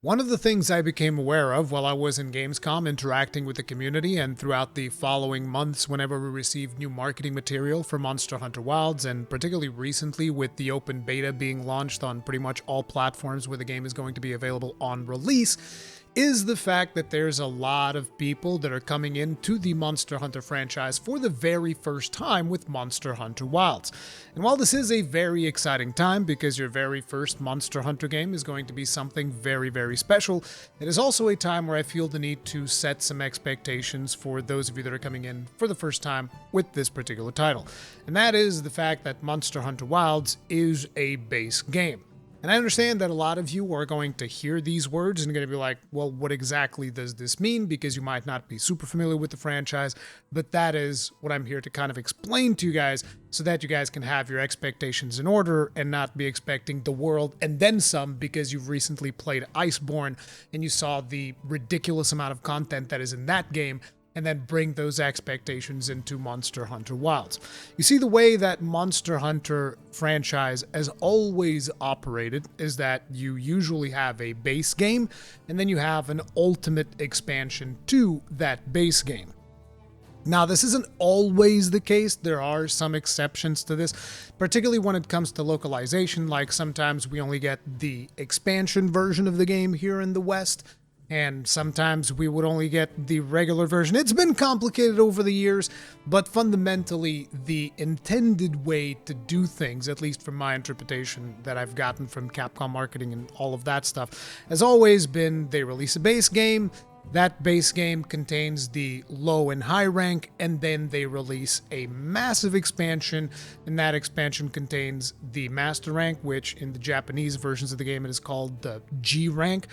One of the things I became aware of while I was in Gamescom interacting with the community and throughout the following months whenever we received new marketing material for Monster Hunter Wilds, and particularly recently with the open beta being launched on pretty much all platforms where the game is going to be available on release, is the fact that there's a lot of people that are coming into the Monster Hunter franchise for the very first time with Monster Hunter Wilds. And while this is a very exciting time because your very first Monster Hunter game is going to be something very, very special, it is also a time where I feel the need to set some expectations for those of you that are coming in for the first time with this particular title. And that is the fact that Monster Hunter Wilds is a base game. And I understand that a lot of you are going to hear these words and going to be like, well, what exactly does this mean? Because you might not be super familiar with the franchise, but that is what I'm here to kind of explain to you guys so that you guys can have your expectations in order and not be expecting the world and then some because you've recently played Iceborne and you saw the ridiculous amount of content that is in that game, and then bring those expectations into Monster Hunter Wilds. You see, the way that Monster Hunter franchise has always operated is that you usually have a base game, and then you have an ultimate expansion to that base game. Now, this isn't always the case. There are some exceptions to this, particularly when it comes to localization, like sometimes we only get the expansion version of the game here in the West, and sometimes we would only get the regular version. It's been complicated over the years, but fundamentally, the intended way to do things, at least from my interpretation that I've gotten from Capcom marketing and all of that stuff, has always been they release a base game. That base game contains the low and high rank, and then they release a massive expansion, and that expansion contains the master rank, which in the Japanese versions of the game it is called the G rank.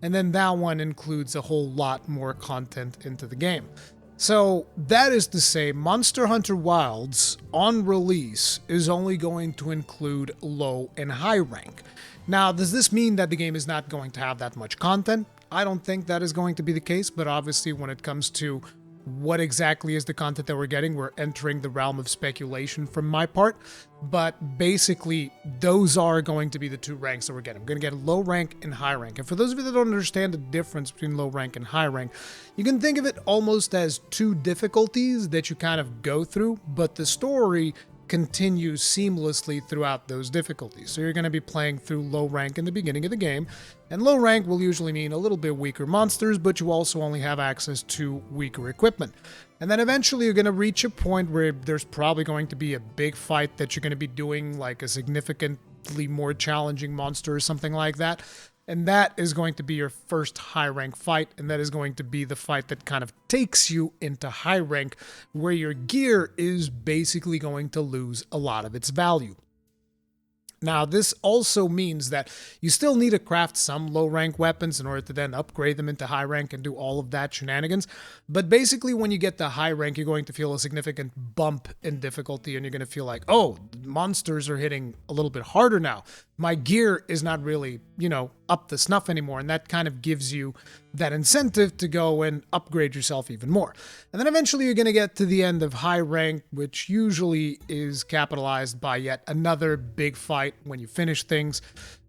And then that one includes a whole lot more content into the game. So that is to say, Monster Hunter Wilds on release is only going to include low and high rank. Now, does this mean that the game is not going to have that much content? I don't think that is going to be the case, but obviously when it comes to what exactly is the content that we're getting, we're entering the realm of speculation from my part. But basically, those are going to be the two ranks that we're getting. We're going to get low rank and high rank. And for those of you that don't understand the difference between low rank and high rank, you can think of it almost as two difficulties that you kind of go through, but the story continues seamlessly throughout those difficulties. So you're going to be playing through low rank in the beginning of the game, and low rank will usually mean a little bit weaker monsters, but you also only have access to weaker equipment. And then eventually you're going to reach a point where there's probably going to be a big fight that you're going to be doing, like a significantly more challenging monster or something like that. And that is going to be your first high rank fight, and that is going to be the fight that kind of takes you into high rank, where your gear is basically going to lose a lot of its value. Now, this also means that you still need to craft some low-rank weapons in order to then upgrade them into high rank and do all of that shenanigans. But basically, when you get to high rank, you're going to feel a significant bump in difficulty, and you're going to feel like, oh, monsters are hitting a little bit harder now. My gear is not really, up to snuff anymore, and that kind of gives you that incentive to go and upgrade yourself even more. And then eventually you're going to get to the end of high rank, which usually is capitalized by yet another big fight when you finish things.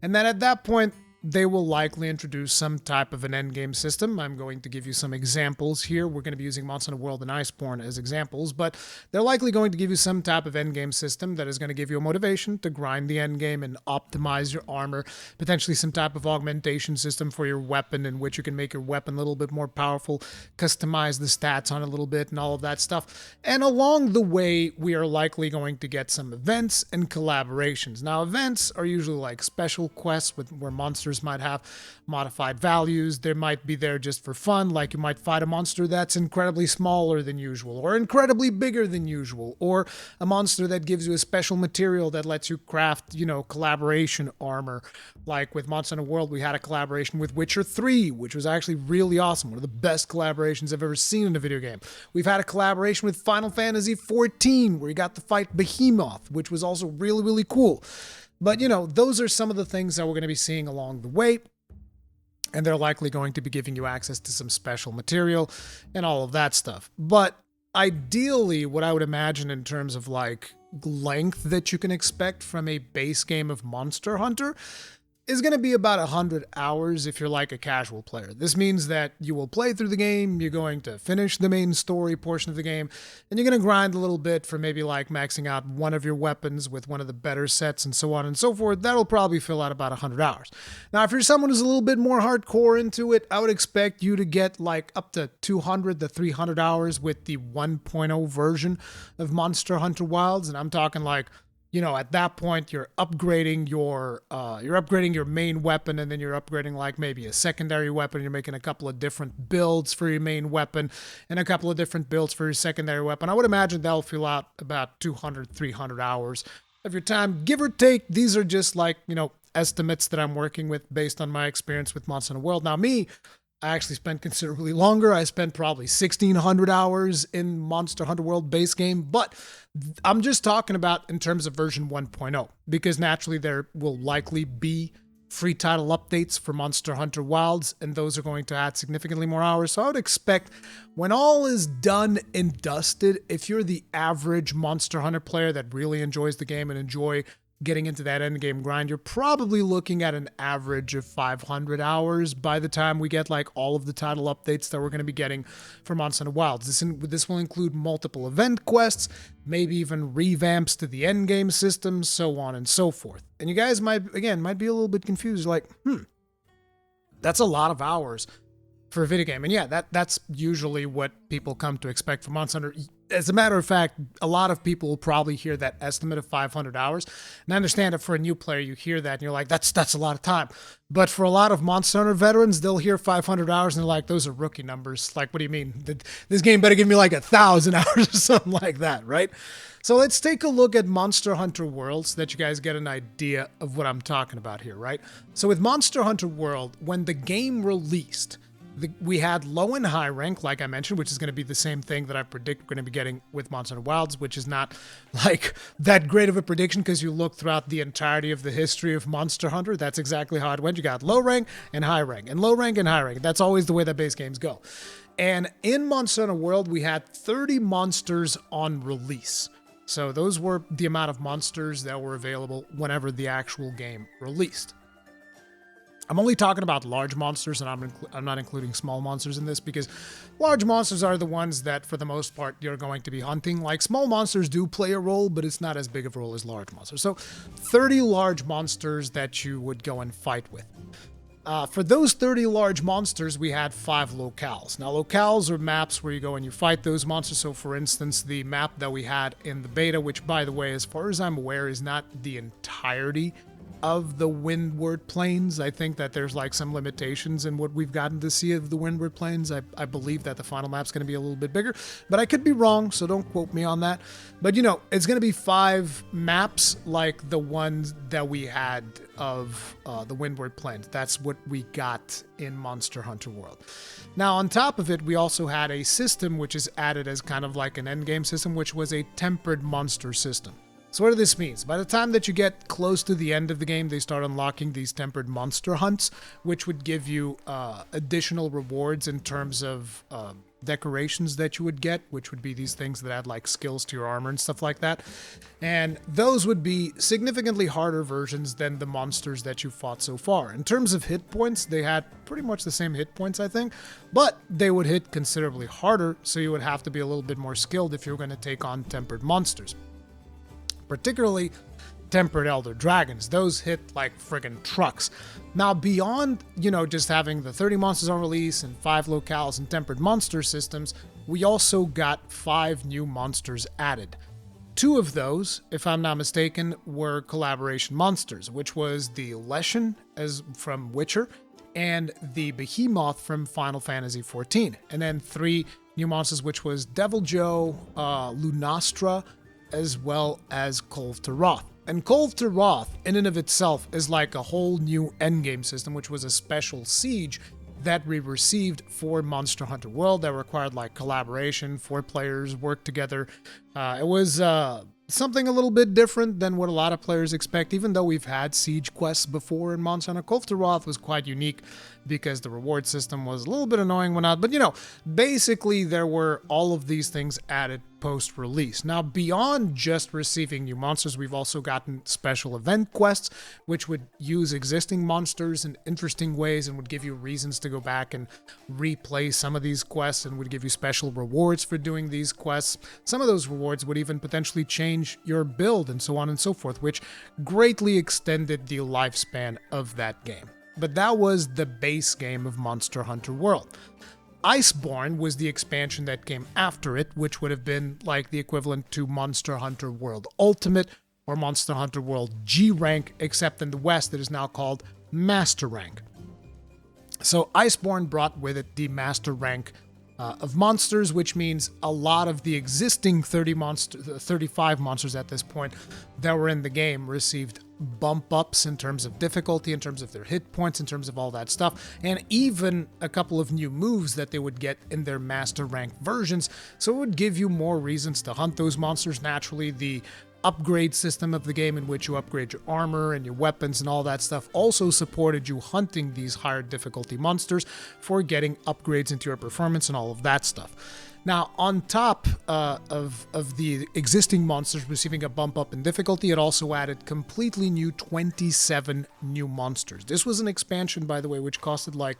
And then at that point, they will likely introduce some type of an endgame system. I'm going to give you some examples here. We're going to be using Monster Hunter World and Iceborne as examples, but they're likely going to give you some type of endgame system that is going to give you a motivation to grind the endgame and optimize your armor, potentially some type of augmentation system for your weapon in which you can make your weapon a little bit more powerful, customize the stats on it a little bit and all of that stuff. And along the way, we are likely going to get some events and collaborations. Now, events are usually like special quests where monsters might have modified values. They might be there just for fun, like you might fight a monster that's incredibly smaller than usual, or incredibly bigger than usual, or a monster that gives you a special material that lets you craft, collaboration armor. Like with Monster Hunter World, we had a collaboration with Witcher 3, which was actually really awesome. One of the best collaborations I've ever seen in a video game. We've had a collaboration with Final Fantasy 14, where you got to fight Behemoth, which was also really, really cool. But, those are some of the things that we're going to be seeing along the way. And they're likely going to be giving you access to some special material and all of that stuff. But ideally, what I would imagine in terms of like length that you can expect from a base game of Monster Hunter is going to be about 100 hours if you're like a casual player. This means that you will play through the game, you're going to finish the main story portion of the game, and you're going to grind a little bit for maybe like maxing out one of your weapons with one of the better sets and so on and so forth. That'll probably fill out about 100 hours. Now, if you're someone who's a little bit more hardcore into it, I would expect you to get like up to 200 to 300 hours with the 1.0 version of Monster Hunter Wilds, and I'm talking like, you know, at that point you're upgrading your main weapon, and then you're upgrading like maybe a secondary weapon. You're making a couple of different builds for your main weapon and a couple of different builds for your secondary weapon. I would imagine that'll fill out about 200, 300 hours of your time, give or take. These are just like, you know, estimates that I'm working with based on my experience with Monster Hunter World. Now, I actually spent considerably longer. I spent probably 1,600 hours in Monster Hunter World base game, but I'm just talking about in terms of version 1.0, because naturally there will likely be free title updates for Monster Hunter Wilds, and those are going to add significantly more hours. So I would expect when all is done and dusted, if you're the average Monster Hunter player that really enjoys the game and enjoy getting into that endgame grind, you're probably looking at an average of 500 hours by the time we get like all of the title updates that we're going to be getting for Monster Hunter Wilds. This will include multiple event quests, maybe even revamps to the endgame system, so on and so forth. And you guys might be a little bit confused, like, that's a lot of hours for a video game. And yeah, that's usually what people come to expect from Monster Hunter. As a matter of fact, a lot of people will probably hear that estimate of 500 hours. And I understand that for a new player, you hear that and you're like, that's a lot of time. But for a lot of Monster Hunter veterans, they'll hear 500 hours and they're like, those are rookie numbers. Like, what do you mean? This game better give me like 1,000 hours or something like that, right? So let's take a look at Monster Hunter World so that you guys get an idea of what I'm talking about here, right? So with Monster Hunter World, when the game released, we had low and high rank, like I mentioned, which is going to be the same thing that I predict we're going to be getting with Monster Hunter Wilds, which is not like that great of a prediction because you look throughout the entirety of the history of Monster Hunter. That's exactly how it went. You got low rank and high rank, and low rank and high rank. That's always the way that base games go. And in Monster Hunter World, we had 30 monsters on release. So those were the amount of monsters that were available whenever the actual game released. I'm only talking about large monsters, and I'm not including small monsters in this, because large monsters are the ones that, for the most part, you're going to be hunting. Like, small monsters do play a role, but it's not as big of a role as large monsters. So 30 large monsters that you would go and fight with. For those 30 large monsters, we had 5 locales. Now, locales are maps where you go and you fight those monsters. So, for instance, the map that we had in the beta, which, by the way, as far as I'm aware, is not the entirety of the Windward Plains. I think that there's like some limitations in what we've gotten to see of the Windward Plains. I believe that the final map's going to be a little bit bigger, but I could be wrong, so don't quote me on that. But you know, it's going to be 5 maps like the ones that we had of the Windward Plains. That's what we got in Monster Hunter World. Now, on top of it, we also had a system which is added as kind of like an endgame system, which was a tempered monster system. So what this means, by the time that you get close to the end of the game, they start unlocking these tempered monster hunts, which would give you additional rewards in terms of decorations that you would get, which would be these things that add like skills to your armor and stuff like that. And those would be significantly harder versions than the monsters that you fought so far. In terms of hit points, they had pretty much the same hit points, I think, but they would hit considerably harder, so you would have to be a little bit more skilled if you're going to take on tempered monsters. Particularly tempered elder dragons. Those hit like friggin' trucks. Now, beyond, you know, just having the 30 monsters on release and 5 locales and tempered monster systems, we also got 5 new monsters added. 2 of those, if I'm not mistaken, were collaboration monsters, which was the Leshen as from Witcher and the Behemoth from Final Fantasy XIV. And then 3 new monsters, which was Devil Joe, Lunastra, as well as Kolv Taroth. And Kolv Taroth, in and of itself, is like a whole new endgame system, which was a special siege that we received for Monster Hunter World that required like collaboration, 4 players work together. It was something a little bit different than what a lot of players expect, even though we've had siege quests before in Monster Hunter. Kolv Taroth was quite unique because the reward system was a little bit annoying when out. But, basically there were all of these things added post-release. Now, beyond just receiving new monsters, we've also gotten special event quests, which would use existing monsters in interesting ways and would give you reasons to go back and replay some of these quests, and would give you special rewards for doing these quests. Some of those rewards would even potentially change your build and so on and so forth, which greatly extended the lifespan of that game. But that was the base game of Monster Hunter World. Iceborne was the expansion that came after it, which would have been like the equivalent to Monster Hunter World Ultimate or Monster Hunter World G Rank, except in the West it is now called Master Rank. So Iceborne brought with it the Master Rank of monsters, which means a lot of the existing 35 monsters at this point that were in the game received bump ups in terms of difficulty, in terms of their hit points, in terms of all that stuff, and even a couple of new moves that they would get in their master rank versions. So it would give you more reasons to hunt those monsters. Naturally, the upgrade system of the game, in which you upgrade your armor and your weapons and all that stuff, also supported you hunting these higher difficulty monsters for getting upgrades into your performance and all of that stuff. Now, on top of the existing monsters receiving a bump up in difficulty, it also added completely new 27 new monsters. This was an expansion, by the way, which costed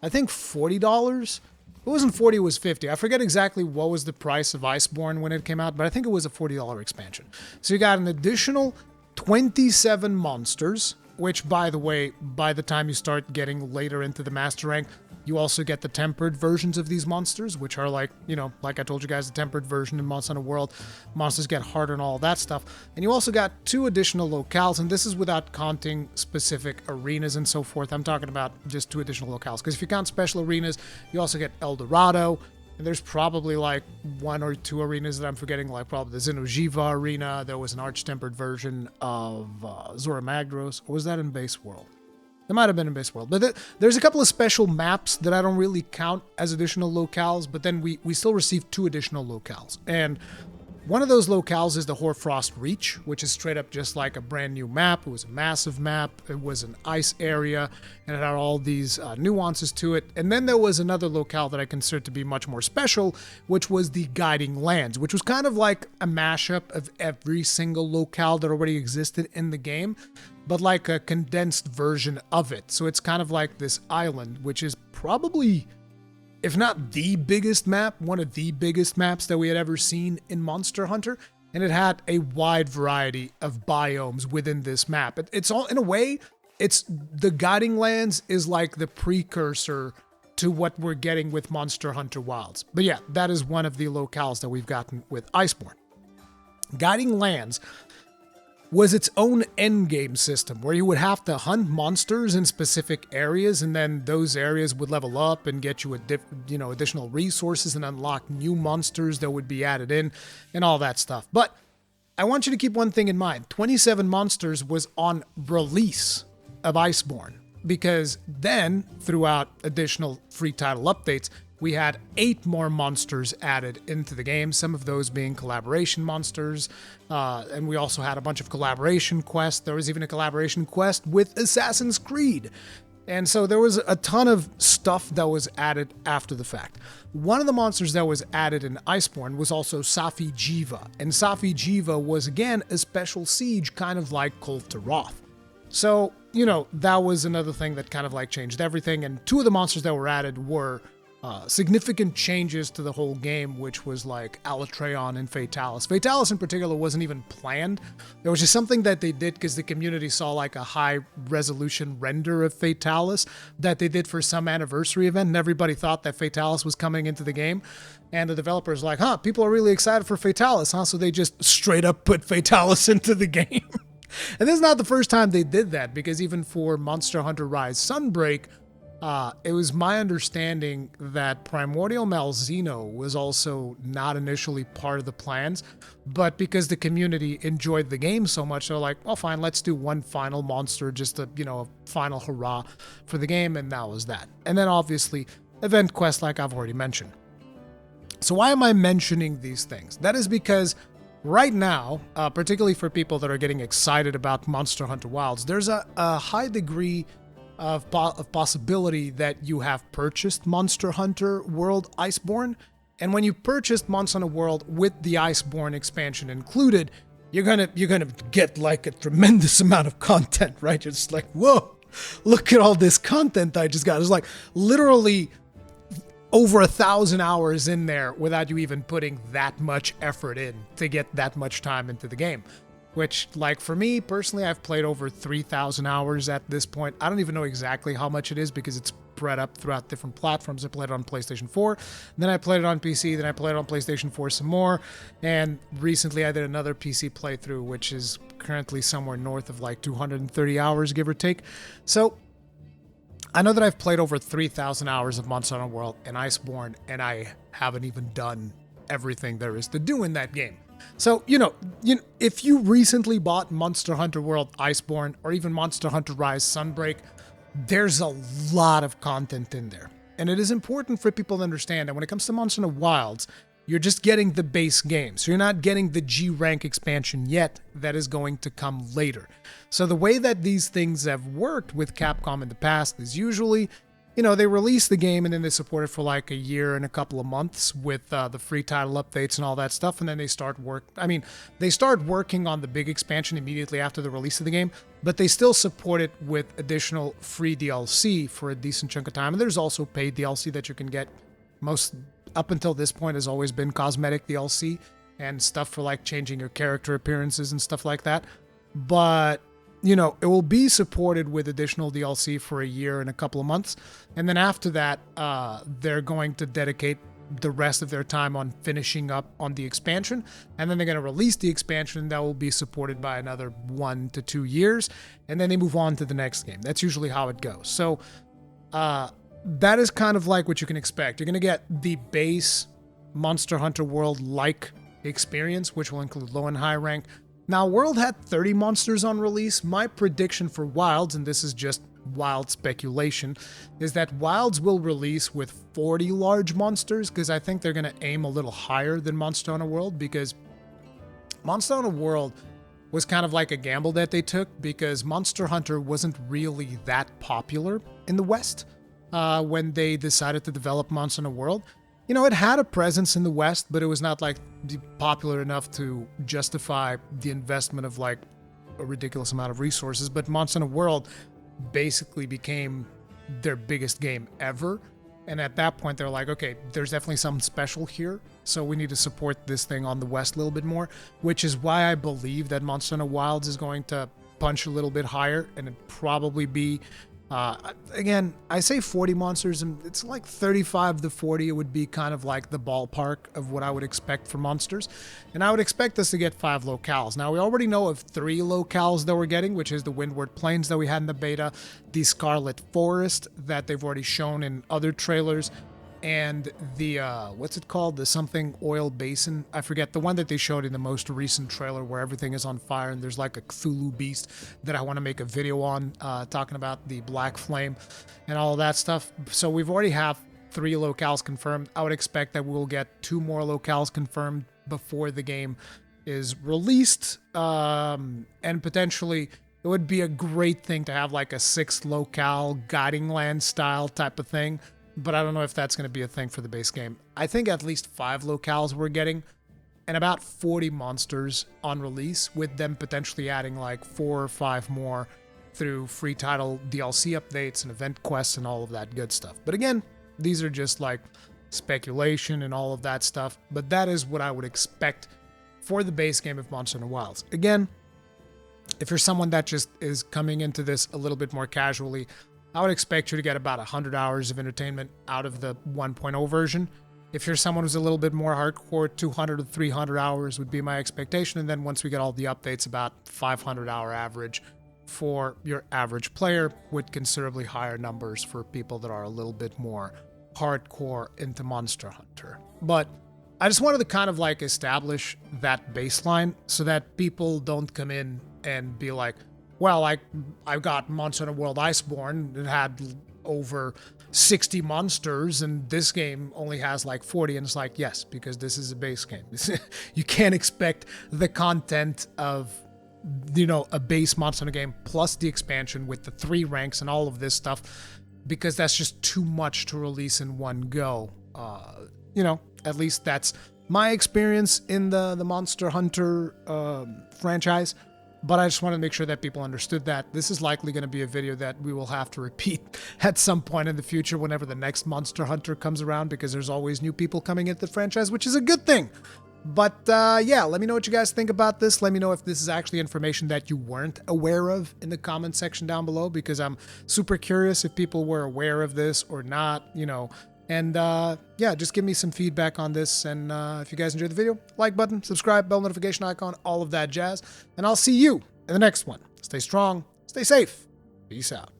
I think $40. It wasn't 40, it was 50. I forget exactly what was the price of Iceborne when it came out, but I think it was a $40 expansion. So you got an additional 27 monsters, which, by the way, by the time you start getting later into the master rank, you also get the tempered versions of these monsters, which are like I told you guys, the tempered version in Monster Hunter World. Monsters get harder and all that stuff. And you also got 2 additional locales, and this is without counting specific arenas and so forth. I'm talking about just 2 additional locales, because if you count special arenas, you also get El Dorado, and there's probably 1 or 2 arenas that I'm forgetting, like probably the Xeno'jiva arena. There was an arch-tempered version of Zora Magdaros, or was that in Base World? It might have been in Base World. But there's a couple of special maps that I don't really count as additional locales, but then we still received 2 additional locales. And one of those locales is the Hoarfrost Reach, which is straight up just like a brand new map. It was a massive map. It was an ice area, and it had all these nuances to it. And then there was another locale that I consider to be much more special, which was the Guiding Lands, which was kind of like a mashup of every single locale that already existed in the game, but like a condensed version of it. So it's kind of like this island, which is probably, if not the biggest map, one of the biggest maps that we had ever seen in Monster Hunter. And it had a wide variety of biomes within this map. It's all, in a way, it's the Guiding Lands is like the precursor to what we're getting with Monster Hunter Wilds. But yeah, that is one of the locales that we've gotten with Iceborne. Guiding Lands was its own endgame system, where you would have to hunt monsters in specific areas, and then those areas would level up and get you additional resources and unlock new monsters that would be added in and all that stuff. But I want you to keep one thing in mind. 27 monsters was on release of Iceborne, because then throughout additional free title updates, we had 8 more monsters added into the game, some of those being collaboration monsters, and we also had a bunch of collaboration quests. There was even a collaboration quest with Assassin's Creed. And so there was a ton of stuff that was added after the fact. One of the monsters that was added in Iceborne was also Safi Jiva, and Safi Jiva was again a special siege, kind of like Kolth to Roth. So, that was another thing that kind of changed everything, and 2 of the monsters that were added were significant changes to the whole game, which was like Alatreon and Fatalis. Fatalis in particular wasn't even planned. There was just something that they did because the community saw a high resolution render of Fatalis that they did for some anniversary event, and everybody thought that Fatalis was coming into the game. And the developers were like, people are really excited for Fatalis, huh? So they just straight up put Fatalis into the game. And this is not the first time they did that, because even for Monster Hunter Rise Sunbreak, it was my understanding that Primordial Malzeno was also not initially part of the plans, but because the community enjoyed the game so much, they're like, well, fine, let's do one final monster, just a final hurrah for the game, and that was that. And then obviously, event quests like I've already mentioned. So why am I mentioning these things? That is because right now, particularly for people that are getting excited about Monster Hunter Wilds, there's a high degree of possibility that you have purchased Monster Hunter World Iceborne. And when you purchased Monster Hunter World with the Iceborne expansion included, you're gonna get like a tremendous amount of content, right? You're just like, whoa, look at all this content I just got. It's like literally over 1,000 hours in there without you even putting that much effort in to get that much time into the game. Which, like, for me personally, I've played over 3,000 hours at this point. I don't even know exactly how much it is because it's spread up throughout different platforms. I played it on PlayStation 4, then I played it on PC, then I played it on PlayStation 4 some more, and recently I did another PC playthrough, which is currently somewhere north of like 230 hours, give or take. So I know that I've played over 3,000 hours of Monster Hunter World and Iceborne, and I haven't even done everything there is to do in that game. So, if you recently bought Monster Hunter World Iceborne or even Monster Hunter Rise Sunbreak, there's a lot of content in there. And it is important for people to understand that when it comes to Monster Hunter Wilds, you're just getting the base game. So you're not getting the G rank expansion yet. That is going to come later. So the way that these things have worked with Capcom in the past is usually, they release the game and then they support it for like a year and a couple of months with the free title updates and all that stuff. And then they start working on the big expansion immediately after the release of the game, but they still support it with additional free DLC for a decent chunk of time. And there's also paid DLC that you can get. Most up until this point has always been cosmetic DLC and stuff for like changing your character appearances and stuff like that. But it will be supported with additional DLC for a year and a couple of months. And then after that, they're going to dedicate the rest of their time on finishing up on the expansion. And then they're going to release the expansion that will be supported by another 1 to 2 years. And then they move on to the next game. That's usually how it goes. So that is kind of like what you can expect. You're going to get the base Monster Hunter World-like experience, which will include low and high rank. Now, World had 30 monsters on release. My prediction for Wilds, and this is just wild speculation, is that Wilds will release with 40 large monsters, because I think they're going to aim a little higher than Monster Hunter World, because Monster Hunter World was kind of like a gamble that they took, because Monster Hunter wasn't really that popular in the West when they decided to develop Monster Hunter World. It had a presence in the West, but it was not like popular enough to justify the investment of like a ridiculous amount of resources. But Monster Hunter World basically became their biggest game ever. And at that point, they're like, okay, there's definitely something special here. So we need to support this thing on the West a little bit more, which is why I believe that Monster Hunter Wilds is going to punch a little bit higher and it'd probably be again, I say 40 monsters, and it's like 35 to 40. It would be kind of like the ballpark of what I would expect for monsters. And I would expect us to get 5 locales. Now, we already know of 3 locales that we're getting, which is the Windward Plains that we had in the beta, the Scarlet Forest that they've already shown in other trailers, and the, what's it called? The something oil basin. I forget, the one that they showed in the most recent trailer where everything is on fire and there's like a Cthulhu beast that I want to make a video on, talking about the Black Flame and all of that stuff. So we've already have 3 locales confirmed. I would expect that we'll get 2 more locales confirmed before the game is released. And potentially it would be a great thing to have like a 6th locale guiding land style type of thing. But I don't know if that's going to be a thing for the base game. I think at least 5 locales we're getting, and about 40 monsters on release, with them potentially adding like 4 or 5 more through free title DLC updates and event quests and all of that good stuff. But again, these are just like speculation and all of that stuff, but that is what I would expect for the base game of Monster Hunter Wilds. Again, if you're someone that just is coming into this a little bit more casually, I would expect you to get about 100 hours of entertainment out of the 1.0 version. If you're someone who's a little bit more hardcore, 200 to 300 hours would be my expectation. And then once we get all the updates, about 500-hour average for your average player, with considerably higher numbers for people that are a little bit more hardcore into Monster Hunter. But I just wanted to kind of like establish that baseline so that people don't come in and be like, well, I've got Monster Hunter World Iceborne. It had over 60 monsters, and this game only has like 40. And it's like, yes, because this is a base game. You can't expect the content of a base Monster Hunter game plus the expansion with the 3 ranks and all of this stuff, because that's just too much to release in one go. At least that's my experience in the Monster Hunter franchise. But I just want to make sure that people understood that this is likely going to be a video that we will have to repeat at some point in the future whenever the next Monster Hunter comes around, because there's always new people coming into the franchise, which is a good thing. But yeah, let me know what you guys think about this. Let me know if this is actually information that you weren't aware of in the comment section down below, because I'm super curious if people were aware of this or not, And yeah, just give me some feedback on this. And if you guys enjoyed the video, like button, subscribe, bell notification icon, all of that jazz. And I'll see you in the next one. Stay strong, stay safe. Peace out.